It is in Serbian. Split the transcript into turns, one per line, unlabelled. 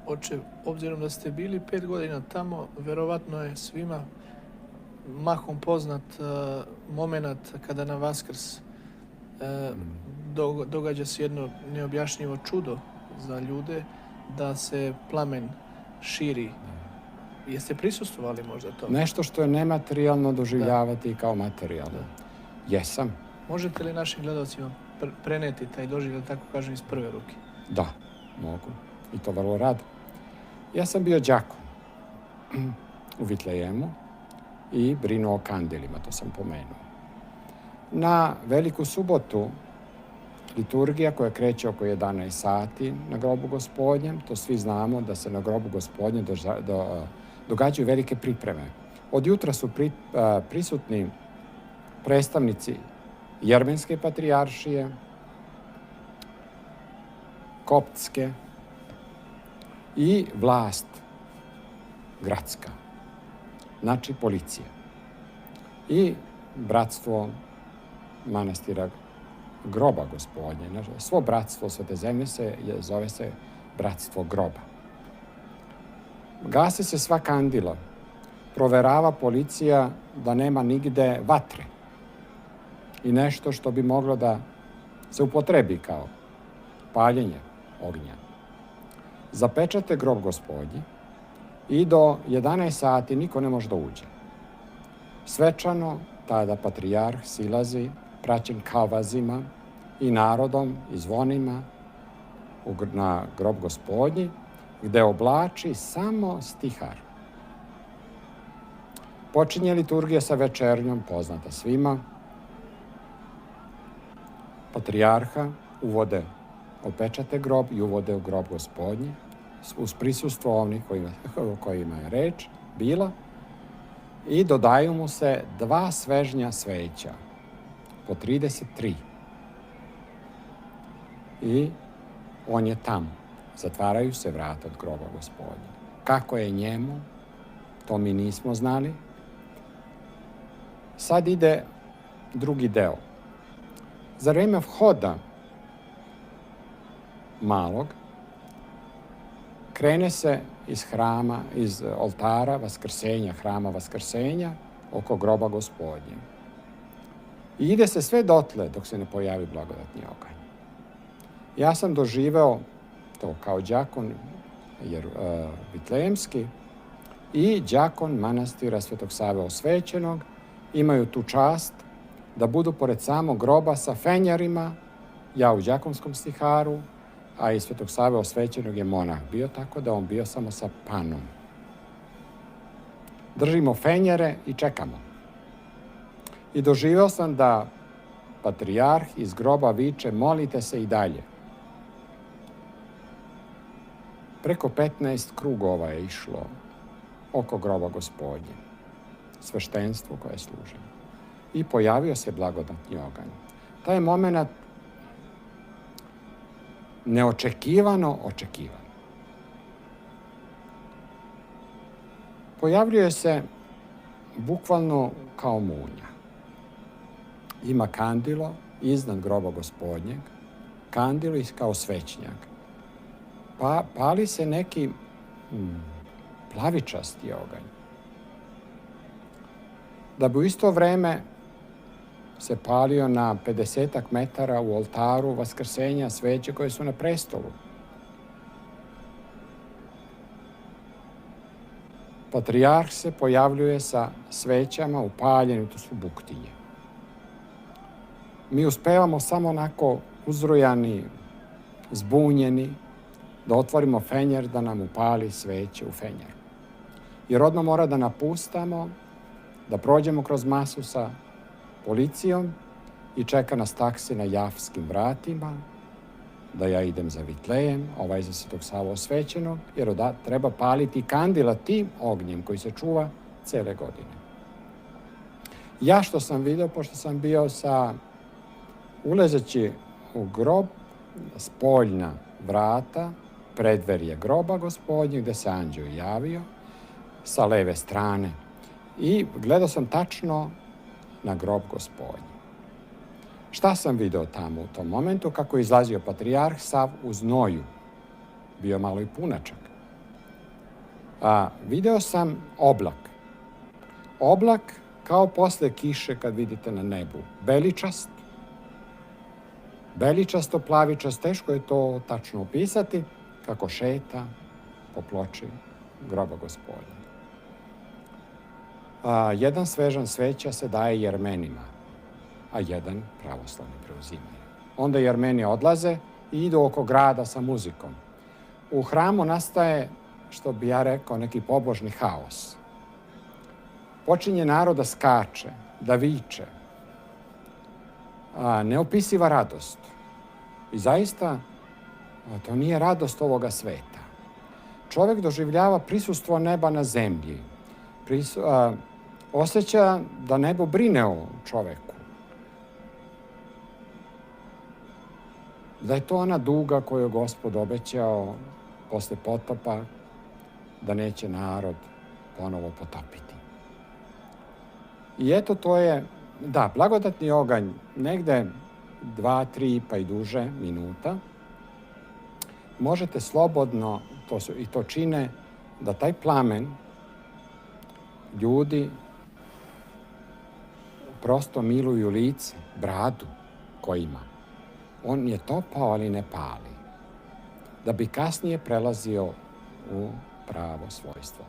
Oče, obzirom da ste bili 5 godina tamo, verovatno je svima mahom poznat moment kada na Vaskrs događa se jedno neobjašnjivo čudo za ljude, da se plamen širi. Jeste prisustvovali možda to?
Nešto što je nematerijalno doživljavati kao materijalno. Jesam.
Možete li našim gledalcima preneti taj doživljaj, tako kažem, iz prve ruke?
Da, mogu. I to vrlo rado. Ja sam bio đakon u Vitlejemu i brinuo o kandilima, to sam pomenuo. Na Veliku subotu liturgija koja kreće oko 11 sati na grobu Gospodnjem, to svi znamo da se na grobu Gospodnjem događaju velike pripreme. Od jutra su prisutni predstavnici Jermenske patrijaršije, koptske i vlast gradska, znači policija. I bratstvo manastira groba Gospodnje. Svo bratstvo Svete zemlje zove se bratstvo groba. Gase se sva kandila. Proverava policija da nema nigde vatre i nešto što bi moglo da se upotrebi kao paljenje ognja. Zapečate grob Gospodnji i do 11 sati niko ne može da uđe. Svečano tada patrijarh silazi praćen kavazima i narodom i zvonima na grob Gospodnji, gde oblači samo stihar. Počinje liturgija sa večernjom, poznata svima. Patrijarha uvode, opečate grob i uvode u grob Gospodnji, uz prisustvo onih o kojima je reč bila, i dodaju mu se 2 svežnja sveća, po 33. I on je tamo. Zatvaraju se vrata od groba Gospodnja. Kako je njemu, to mi nismo znali. Sad ide drugi deo. Za vreme vhoda malog krene se iz hrama, iz oltara Vaskrsenja, hrama Vaskrsenja, oko groba Gospodnje. I ide se sve dotle dok se ne pojavi blagodatni oganj. Ja sam doživeo to kao đakon vitlejemski i đakon manastira Svetog Save Osvećenog. Imaju tu čast da budu pored samog groba sa fenjerima, ja u đakonskom stiharu, a i Svetog Save Osvećenog je monah bio, tako da on bio samo sa panom. Držimo fenjere i čekamo. I doživeo sam da patrijarh iz groba viče: molite se i dalje. Preko 15 krugova je išlo oko groba Gospodnje, sveštenstvo koje služi. I pojavio se blagodatni oganj. Taj moment neočekivano očekivan. Pojavljuje se bukvalno kao munja. Ima kandilo iznad groba Gospodnjeg, kandilo kao svećnjak. Pa pali se neki plavičasti oganj. Da bi u isto vreme se palio na 50 metara u oltaru Vaskrsenja sveće koje su na prestolu. Patrijarh se pojavljuje sa svećama upaljenim, to su buktinje. Mi uspevamo samo onako uzrujani, zbunjeni, da otvorimo fenjer, da nam upali sveće u fenjer. Jer odmah mora da napustamo, da prođemo kroz masu sa policijom i čeka nas taksi na Javskim vratima, da ja idem za Vitlejem, ovaj za Svetog Savu Osvećenog, jer treba paliti kandila tim ognjem koji se čuva cele godine. Ja što sam vidio, pošto sam bio ulezeći u grob, spoljna vrata, predverje groba Gospodnjeg, gde se anđeo javio, sa leve strane. I gledao sam tačno na grob Gospodnji. Šta sam video tamo u tom momentu? Kako je izlazio patrijarh sav u znoju. Bio malo i punačak. Video sam oblak. Oblak kao posle kiše kad vidite na nebu. Beličast. Beličasto, plavičast, teško je to tačno opisati, kako šeta po ploči groba Gospodnja. Jedan svežan sveća se daje Jermenima, a jedan pravoslavni preuzimaju. Onda Jermeni odlaze i idu oko grada sa muzikom. U hramu nastaje, što bi ja rekao, neki pobožni haos. Počinje narod da skače, da viče. Neopisiva radost. I zaista, to nije radost ovoga sveta. Čovjek doživljava prisustvo neba na zemlji. Osjeća da nebo brine o čoveku. Da je to ona duga koju je Gospod obećao posle potopa, da neće narod ponovo potopiti. I eto to je, da, blagodatni oganj, negde 2, 3 pa i duže minuta, možete slobodno, i to čine, da taj plamen ljudi prosto miluju lice, bradu ko ima. On je topao, ali ne pali. Da bi kasnije prelazio u pravo svojstvo.